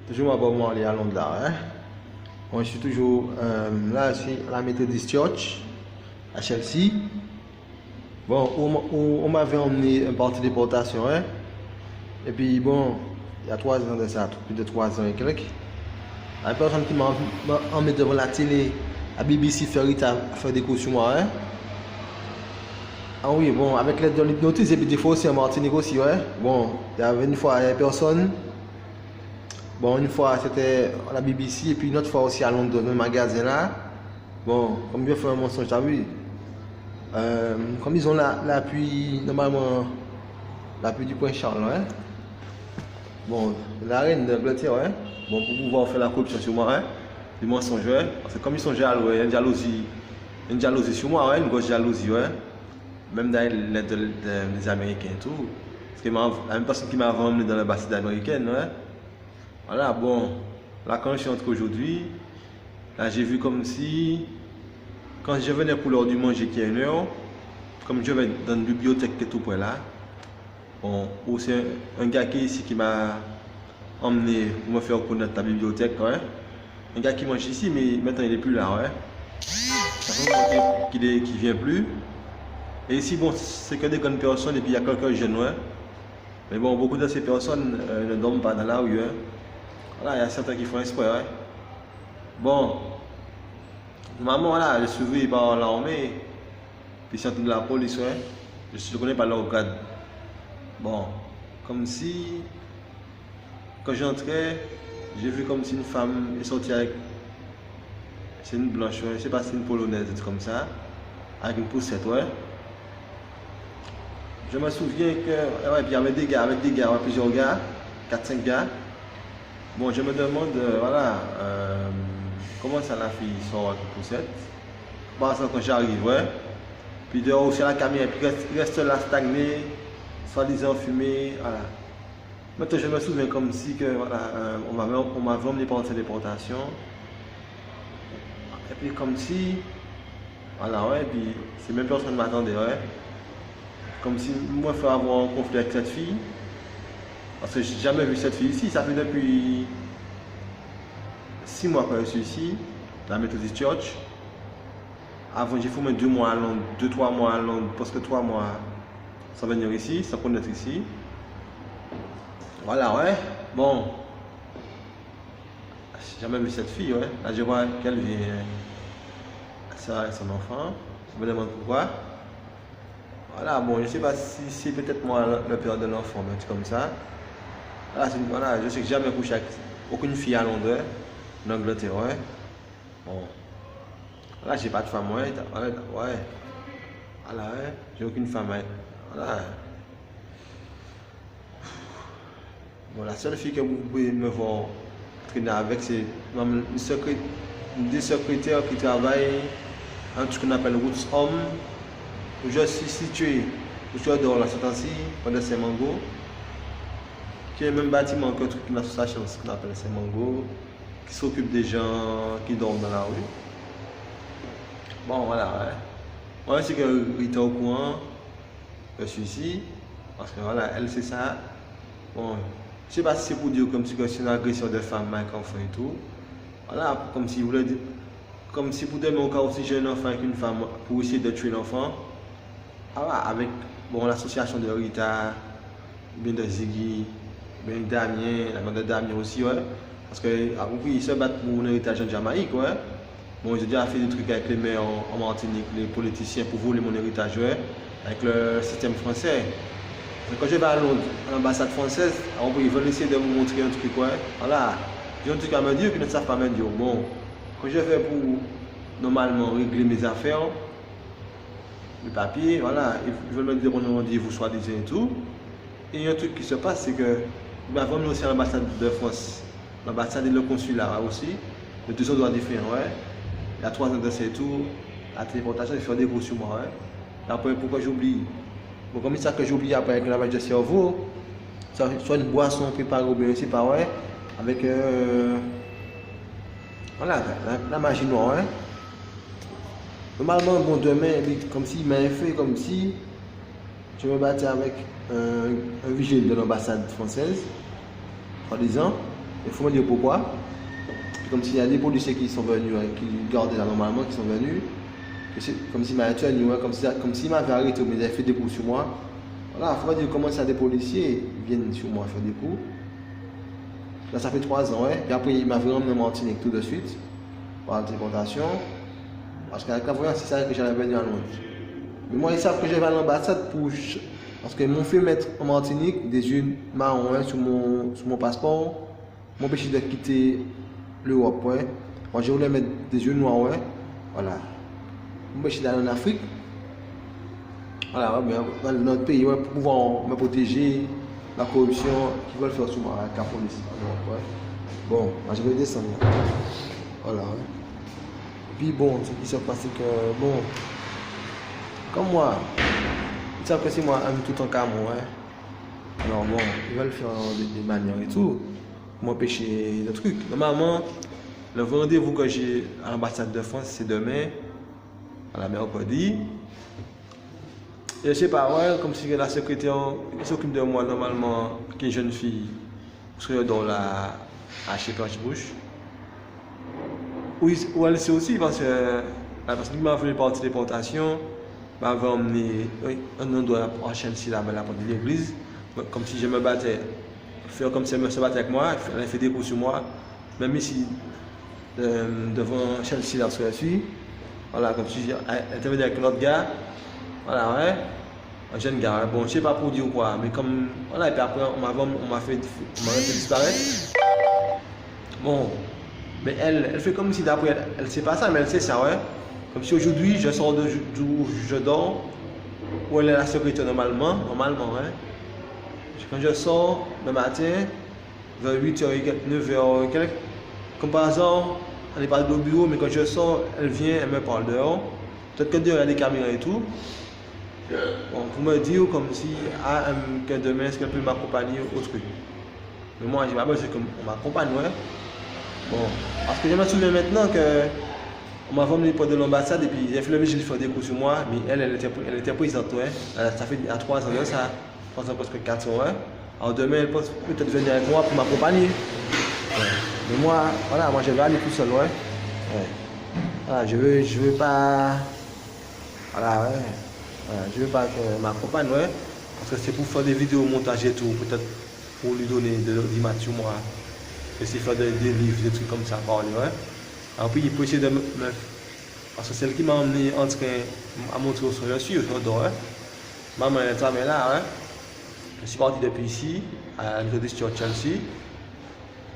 Toujours moi aller à Londres là. Hein? Bon, je suis toujours là, je suis à la Methodist Church à Chelsea. Bon, on m'avait emmené un parti de déportation. Hein? Et puis bon, il y a 3 ans de ça, plus de 3 ans et quelques. La personne qui m'a emmené devant la télé, à BBC Ferrit a fait des cours sur moi. Hein? Ah oui, bon, avec l'aide de l'hypnotisme et puis des fois aussi en Martinique aussi, ouais. Bon, il y avait une fois, il y avait personne. Bon, une fois c'était à la BBC et puis une autre fois aussi à Londres, dans le magasin là. Bon, comme bien fait un mensonge, t'as vu. Comme ils ont l'appui, normalement, l'appui du point Charles, ouais. Bon, la reine d'Angleterre, ouais. Bon, pour pouvoir faire la corruption sur moi, hein. Des mensonges, ouais. Parce que comme ils sont jaloux, ouais, il y a une jalousie sur moi, ouais, une grosse jalousie, ouais. Même dans l'aide des Américains et tout. Parce que la même personne qui m'a emmené dans l'ambassade américaine, ouais. Voilà, bon, là quand je suis entré aujourd'hui, là j'ai vu comme si, quand je venais pour l'heure du manger qui est 1 heure, comme je vais dans une bibliothèque et tout près là, bon, c'est un gars qui est ici qui m'a emmené pour me faire connaître la bibliothèque, ouais. Un gars qui mange ici, mais maintenant il n'est plus là, ouais. Qui ne vient plus. Et ici, bon, c'est que des grandes personnes et puis il y a quelques jeunes, ouais. Mais bon, beaucoup de ces personnes ne dorment pas dans la rue, hein. Voilà, il y a certains qui font exprès, ouais. Bon, normalement, voilà, je suis suivi par l'armée, puis certains de la police, ouais. Je ne connais pas leur grade. Bon, comme si, quand j'entrais, j'ai vu comme si une femme est sortie avec, c'est une blanche, ouais. Je ne sais pas si c'est une polonaise, comme ça, avec une poussette, ouais. Je me souviens que, ouais, puis il y avait des gars, ouais, plusieurs gars, 4-5 gars. Bon, je me demande, voilà, comment ça la fille sort avec une poussette. Parce que quand j'arrive, ouais. Puis dehors aussi à la camion, puis reste là stagné, soi-disant fumé, voilà. Maintenant, je me souviens comme si que, voilà, on m'avait emmené par cette déportation. Et puis comme si, voilà, ouais, puis c'est même personne ne m'attendait, ouais. Comme si moi, il faut avoir un conflit avec cette fille. Parce que j'ai jamais vu cette fille ici. Ça fait depuis 6 mois que je suis ici, dans la Methodist Church. Avant, j'ai fait 2 mois à Londres, 2-3 mois à Londres, presque 3 mois sans venir ici, sans connaître ici. Voilà, ouais. Bon. J'ai jamais vu cette fille, ouais. Là, je vois qu'elle vient. Ça avec son enfant. Je me demande pourquoi. Voilà, bon, je ne sais pas si c'est peut-être moi le père de l'enfant, mais c'est comme ça. Voilà, je sais que j'ai jamais couché avec aucune fille à Londres, en Angleterre, ouais. Bon. Là, j'ai pas de femme, ouais. Ouais. Voilà, ouais. J'ai aucune femme, ouais. Voilà. Bon, la seule fille que vous pouvez me voir traîner avec, c'est une des secrétaires qui travaille en ce qu'on appelle Roots Home. Où je suis situé, où je dors la Saint-Ancy, pendant Saint-Mango, qui est le même bâtiment que une association qu'on appelle Saint-Mango, qui s'occupe des gens qui dorment dans la rue. Bon, voilà, ouais. Moi, c'est que Rita est au courant, je suis ici, parce que voilà, elle c'est ça. Bon, je sais pas si c'est pour dire comme si c'est une agression de femme avec enfant et tout. Voilà, comme si vous voulez dire, comme si pour demain au cas aussi j'ai un enfant avec une femme pour essayer de tuer l'enfant. Ah, avec bon, l'association de Rita, bien de Ziggy, bien Damien, la mère de Damien aussi, ouais. Parce que oui, ils se battent pour un héritage en Jamaïque, ouais. Bon, j'ai déjà fait des trucs avec les maires en Martinique, les politiciens pour voler mon héritage, ouais, avec le système français. Quand je vais à Londres, à l'ambassade française, ils veulent essayer de me montrer un truc, ouais. Voilà, j'ai un truc à me dire qu'ils ne savent pas me dire. Bon, quand je vais pour normalement régler mes affaires, le papier, voilà, ils veulent me dire mon rendez-vous soi-disant et tout. Et il y a un truc qui se passe, c'est que avant nous aussi à l'ambassade de France, l'ambassade et le consulat aussi, les 2 endroits différents, ouais. Il y a 3 ans de c'est tout, la téléportation, ils font des gros sur moi, ouais. Et après, pourquoi j'oublie? Bon, comme ça que j'oublie après avec le lavage de cerveau, soit une boisson préparée ou bien aussi pas, ouais, avec voilà, la magie noire, ouais. Normalement, bon, demain, comme s'il m'avait fait comme si je me battais avec un vigile de l'ambassade française, soi-disant. Il faut me dire pourquoi. Comme s'il y a des policiers qui sont venus, qui gardaient là normalement, qui sont venus. Comme s'ils m'avaient tenu, comme s'ils m'avaient arrêté, mais ils avaient fait des coups sur moi. Voilà, il faut me dire comment ça des policiers viennent sur moi faire des coups. Là, ça fait 3 ans, ouais. Et après, il m'a vraiment en Martinique tout de suite, par la déportation. Parce qu'à la c'est ça que j'allais venir à Londres. Mais moi, ils savent que je vais à l'ambassade parce qu'ils m'ont fait mettre en Martinique des yeux marrons sur mon passeport. M'empêcher de quitter l'Europe, ouais. Moi, je voulais mettre des yeux noirs, ouais. Voilà. M'empêcher d'aller en Afrique. Voilà, ouais, dans notre pays, ouais, pour pouvoir me protéger la corruption qu'ils veulent faire sur moi avec la police. Ouais. Bon, moi, je vais descendre. Voilà, ouais. Puis bon, ce qui s'est passé que, bon, comme moi, ils savent que c'est moi, tout en cas, moi, ouais. Alors bon, ils veulent faire des manières et tout, pour m'empêcher le truc. Normalement, le rendez-vous que j'ai à l'ambassade de France, c'est demain, à la mercredi. Et je sais pas, ouais, comme si la secrétaire qui s'occupe de moi, normalement, qui est une jeune fille, serait dans la Shepherd's Bush. Ou elle sait aussi, parce que la personne qui m'a fait partie de déportation m'avait emmené un endroit à Chelsea, là-bas, à la porte de l'église, comme si je me battais. Faire comme si elle se battait avec moi, elle a fait des coups sur moi, même ici, devant Chelsea, là, où je suis. Voilà, comme si elle était avec l'autre gars. Voilà, ouais. Un jeune gars, bon, je sais pas pour dire quoi, mais comme, voilà, et puis après, on m'a fait disparaître. Bon, mais elle fait comme si d'après, elle sait pas ça, mais elle sait ça, ouais. Comme si aujourd'hui, je sors d'où je dors, où elle est la secrétaire normalement, ouais. Quand je sors le matin, vers 8h, 9h, comme par hasard, elle n'est pas au bureau, mais quand je sors, elle vient, elle me parle dehors. Peut-être que dehors, il y a des caméras et tout. Bon, pour me dire comme si, que demain, est-ce qu'elle peut m'accompagner au truc. Mais moi, j'ai pas besoin qu'on m'accompagne, ouais. Bon, parce que je me souviens maintenant que on m'a emmené pour de l'ambassade et puis j'ai fait le vigile faire des coups sur moi, mais elle était présente, ouais. Ça fait à 3 ans, ça, 3 ans, presque 4 ans, ouais. Alors demain, elle peut peut-être venir avec moi pour m'accompagner. Ouais. Mais moi, voilà, moi je vais aller tout seul, ouais. Ouais. Voilà, je veux pas. Voilà, ouais. Voilà, je veux pas qu'elle m'accompagne, ouais. Parce que c'est pour faire des vidéos, montage et tout, peut-être pour lui donner de l'image sur moi. Essayer de faire des livres, des trucs comme ça, parler, ouais. Alors puis il peut essayer de me. Parce que c'est elle qui m'a emmené en train à montrer où je suis, je dors, ouais. Maman est là, ouais. Je suis parti depuis ici, à l'Université de Chelsea.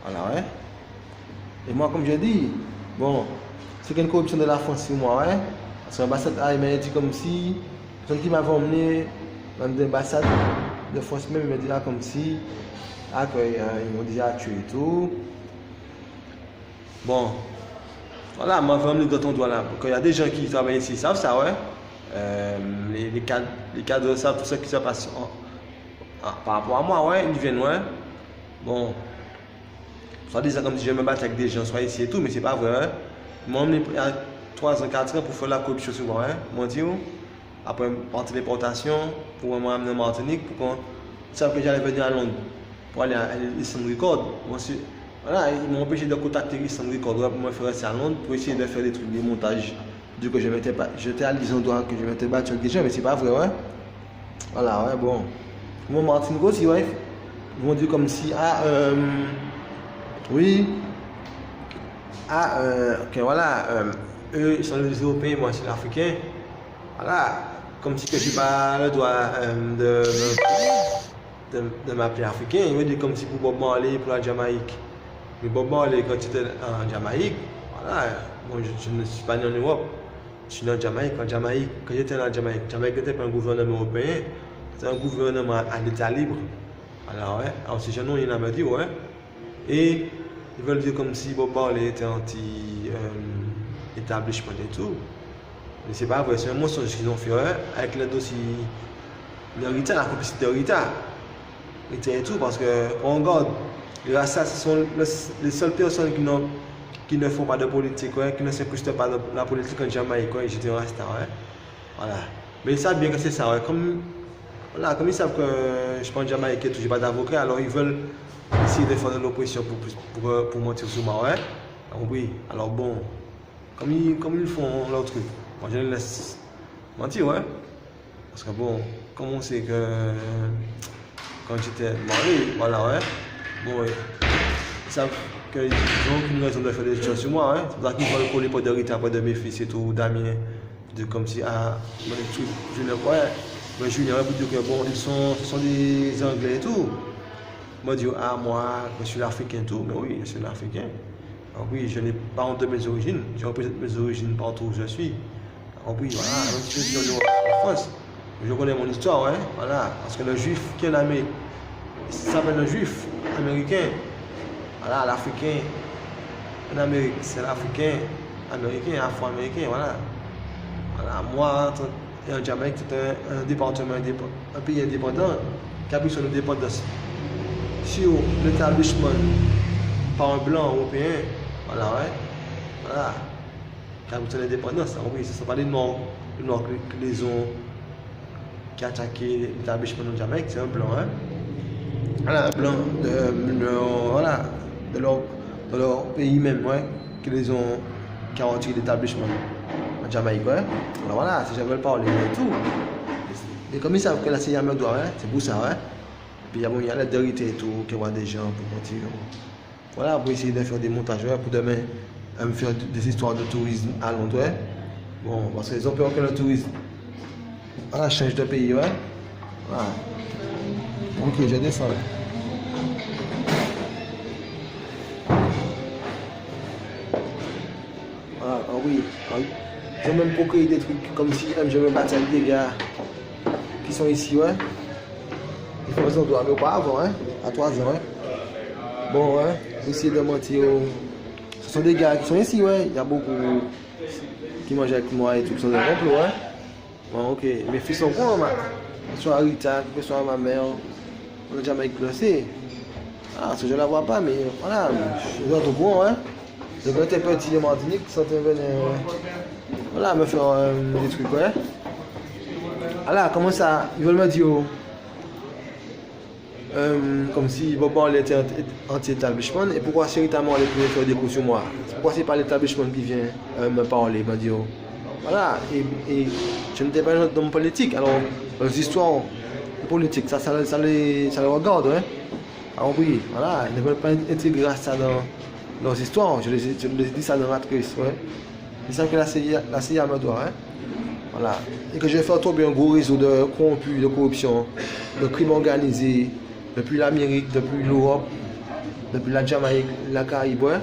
Voilà, ouais. Et moi, comme j'ai dit, bon, c'est qu'il y a une corruption de la France sur moi, ouais. Parce que l'ambassade il m'a dit comme si, la personne qui m'avait emmené, même de l'ambassade de France même, il m'a dit là comme si, qu'ils m'ont déjà tué et tout. Bon, voilà, m'a emmené dans ton doigt là. Quand il y a des gens qui travaillent ici, ils savent ça, ouais. Les cadres savent tout ce qui se passe par rapport à moi, ouais, ils viennent, ouais. Bon, soit disant comme si je me battais avec des gens, soit ici et tout, mais c'est pas vrai, hein. Ils m'ont emmené il y a 3 ans, 4 ans pour faire la corruption sur moi, hein. M'ont dit, après par téléportation, pour m'amener en Martinique, pour qu'on sache que j'allais venir à Londres, pour aller à Eastern Record. Voilà, ils m'ont empêché de contacter Eastern Record pour me faire rester à Londres, pour essayer de faire des trucs, des montages. Du coup, j'étais à l'isondroit que je m'étais battu avec des gens, mais c'est pas vrai, ouais. Voilà, ouais, bon. Mon Martinique aussi, ouais. Ils vont dire comme si, oui, ok, voilà, eux, ils sont les Européens, moi, je suis l'Africain. Voilà, comme si que je n'ai pas le droit de m'appeler Africain. Ils vont dire comme si pour Bob Marley, pour la Jamaïque. Mais Bob Marley, quand tu étais en Jamaïque, voilà, bon, je ne suis pas né en Europe. Je suis né en Jamaïque. Quand j'étais en Jamaïque, n'était pas un gouvernement européen, c'était un gouvernement à l'état libre. Alors, ouais, alors ces jeunes, il m'a dit, ouais. Et ils veulent dire comme si Bob Marley était anti-établissement et tout. Mais c'est pas vrai, c'est un mensonge qu'ils ont fait, ouais, avec le dossier de Rita, la complicité de Rita. Rita et tout, parce que, on regarde, les Rassas, ce sont les seules personnes qui ne font pas de politique, ouais, qui ne s'incrustent pas dans la politique en Jamaïque, ouais, j'étais un Rasta, ouais. Voilà. Mais ils savent bien que c'est ça, ouais. Comme ils savent que je suis pas en Jamaïque et tout, j'ai pas d'avocat, alors ils veulent essayer de faire de l'oppression pour mentir sur moi, ouais. Oui, alors bon, comme ils font leur truc, moi je les laisse mentir, ouais. Parce que bon, comme on sait que quand j'étais marié, voilà, ouais. Bon, ouais. Ils savent qu'ils n'ont aucune raison de faire des choses sur moi, ouais. C'est pour ça qu'ils veulent coller pour d'hériter après de mes fils et tout, Damien. De comme si, ah, je ne vois pas. Mais Julien va vous dire que bon, ce sont des Anglais et tout. Moi, je dis, ah, moi, je suis l'Africain et tout. Mais oui, je suis l'Africain. Alors oui, je n'ai pas honte de mes origines. Je représente mes origines partout où je suis. Alors oui, voilà, donc je suis en France. Je connais mon histoire, hein, voilà. Parce que le juif qui est en Amérique, il s'appelle le juif américain. Voilà, l'Africain en Amérique, c'est l'Africain américain, afro-américain, voilà. Voilà, moi, en Jamaïque, c'est un département, un pays indépendant qui a pris son indépendance sur l'établissement par un blanc européen, voilà, ouais, voilà, qui a pris son indépendance. Alors oui, ce ne sont pas les Noirs qui les ont qui a attaqué l'établissement de Jamaïque, c'est un blanc, hein. Voilà, un blanc de leur pays même, ouais, qui les ont qui a retiré l'établissement en Jamaïque, ouais. Alors voilà, si j'avais parlé et tout. Et comme ils savent que la CIA me doit, hein, c'est pour ça, ouais. Puis il y a la vérité et tout, qu'il y a des gens pour mentir. Voilà, pour essayer de faire des montages, ouais, pour demain me faire des histoires de tourisme à Londres, ouais. Bon, parce qu'ils ont peur que le tourisme voilà, change de pays, ouais. Voilà. Ok, je descends. Ah oui, j'ai même pour créer des trucs comme si je me battais avec des gars qui sont ici, ouais. Ils font ça mais pas avant, hein, à 3 ans, ouais. Bon, ouais, essayer de mentir. Ce sont des gars qui sont ici, ouais. Il y a beaucoup qui mangent avec moi et tout, qui sont des complots, ouais. Bon, ok, mes fils sont grands, man. Que ce soit Rita, que ce soit ma mère, on a jamais placé. Ah, ce que je ne la vois pas, mais voilà, je suis au courant, hein. Je quand j'étais petit de Martinique, ça te venait, voilà, me faire des trucs, ouais. Voilà, comment ça, ils veulent me dire, comme si Bob Marley était anti-établissement, et pourquoi c'est Rita Marley qui vient faire des coups sur moi? Pourquoi c'est pas l'établissement qui vient me parler, me dire, voilà, et je n'étais pas un homme politique, alors les histoires politiques, ça les regarde, hein. Alors oui, voilà, ils ne veulent pas intégrer ça dans leurs histoires, je les dis ça dans Matrice, ouais. C'est ça que la CIA me doit, hein. Voilà. Et que je vais faire tomber un gros réseau de corrompus, de corruption, de crimes organisés, depuis l'Amérique, depuis l'Europe, depuis la Jamaïque, la Caraïbe, ouais.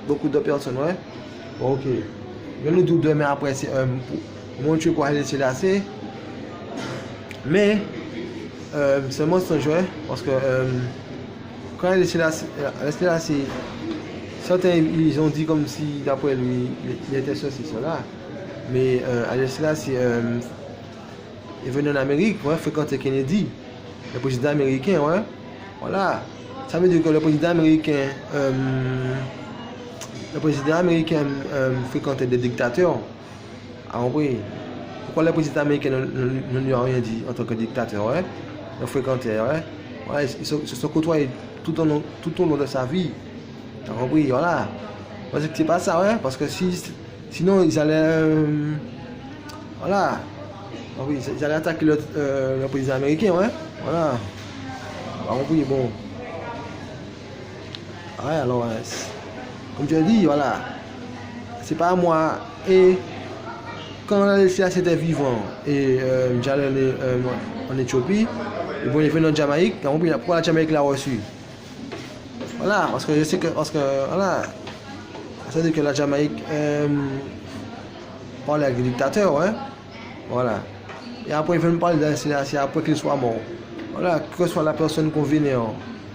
Beaucoup de personnes, ouais. Bon, ok. Je le doute demain après, c'est pour montrer quoi c'est assez. Mais, c'est un mensonge, ouais. Parce que quand elle est là, certains ils ont dit comme si d'après lui, il était ceci, cela. Mais là, il venait en Amérique, ouais, fréquenter Kennedy, le président américain, ouais. Voilà. Ça veut dire que le président américain fréquentait des dictateurs. Ah oui. Pourquoi le président américain ne lui a rien dit en tant que dictateur, ouais? Il fréquentait, ouais. Ouais, ils se sont côtoyés tout au long de sa vie. Ah oui, voilà. Parce que c'est pas ça, ouais. Parce que sinon ils allaient. Voilà. Ah oui, ils allaient attaquer le président américain, ouais. Voilà. Ah oui, bon. Ouais, alors, comme tu as dit, voilà. C'est pas à moi. Et quand la CIA était vivant et j'allais aller en Éthiopie, et bon, il venait en Jamaïque, pourquoi la Jamaïque l'a reçu? Voilà, parce que je sais que, voilà, ça veut dire que la Jamaïque parle avec les dictateurs, ouais. Voilà. Et après, il veut me parler de la CIA après qu'il soit mort. Voilà, que soit la personne convenue,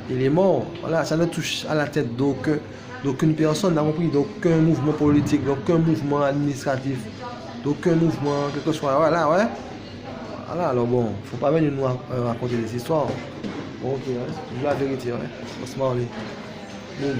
il est mort. Voilà, ça ne touche à la tête d'aucune personne, d'aucun mouvement politique, d'aucun mouvement administratif, d'aucun mouvement, quel que soit. Voilà, ouais. Voilà, alors bon, il ne faut pas venir nous raconter des histoires. Bon, ok, ouais. Je dis la vérité, ouais. On se marre. Boum.